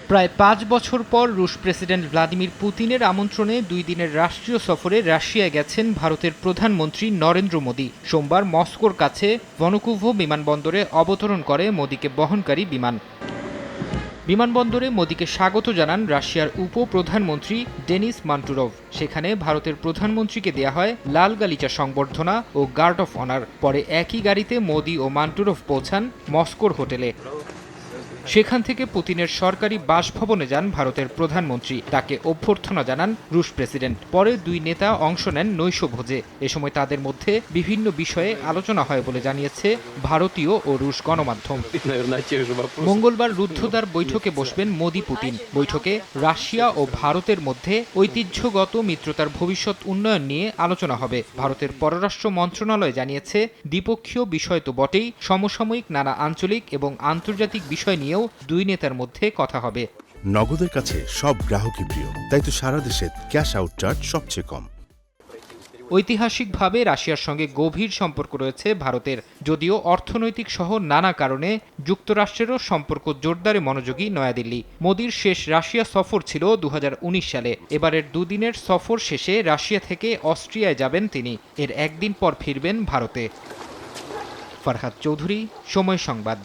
প্রায় ৫ বছর পর রুশ প্রেসিডেন্ট ভ্লাদিমির পুতিনের আমন্ত্রণে ২ দিনের রাষ্ট্রীয় সফরে রাশিয়ায় গেছেন ভারতের প্রধানমন্ত্রী নরেন্দ্র মোদি। সোমবার মস্কোর কাছে ভনুকুভো বিমানবন্দরে অবতরণ করে মোদিকে বহনকারী বিমান। বিমানবন্দরে মোদিকে স্বাগত জানান রাশিয়ার উপপ্রধানমন্ত্রী ডেনিস মান্টুরভ। সেখানে ভারতের প্রধানমন্ত্রীকে দেয়া হয় লাল গালিচা সংবর্ধনা ও গার্ড অফ অনার। পরে একই গাড়িতে মোদি ও মান্টুরভ পৌঁছান মস্কোর হোটেলে। সেখান থেকে পুতিনের সরকারি বাসভবনে যান ভারতের প্রধানমন্ত্রী। তাকে অভ্যর্থনা জানান রুশ প্রেসিডেন্ট। পরে দুই নেতা অংশ নেন নৈশভোজে। এ সময় তাদের মধ্যে বিভিন্ন বিষয়ে আলোচনা হয় বলে জানিয়েছে ভারতীয় ও রুশ গণমাধ্যম। মঙ্গলবার রুদ্ধদ্বার বৈঠকে বসবেন মোদি পুতিন। বৈঠকে রাশিয়া ও ভারতের মধ্যে ঐতিহ্যগত মিত্রতার ভবিষ্যৎ উন্নয়ন নিয়ে আলোচনা হবে। ভারতের পররাষ্ট্র মন্ত্রণালয় জানিয়েছে, দ্বিপক্ষীয় বিষয় তো বটেই, সমসাময়িক নানা আঞ্চলিক এবং আন্তর্জাতিক বিষয় নিয়ে দুই নেতার মধ্যে কথা হবে। নগদের কাছে সব গ্রাহকই প্রিয়, তাই তো সারা দেশে ক্যাশ আউট চার্জ সবচেয়ে কম। ঐতিহাসিকভাবে রাশিয়ার সঙ্গে গভীর সম্পর্ক রয়েছে ভারতের। যদিও অর্থনৈতিক সহ নানা কারণে যুক্তরাষ্ট্রেরও সম্পর্ক জোরদারে মনোযোগী নয়াদিল্লি। মোদির শেষ রাশিয়া সফর ছিল ২০১৯ সালে। এবারের দুদিনের সফর শেষে রাশিয়া থেকে অস্ট্রিয়ায় যাবেন তিনি। এর একদিন পর ফিরবেন ভারতে। ফারহাদ চৌধুরী, সময় সংবাদ।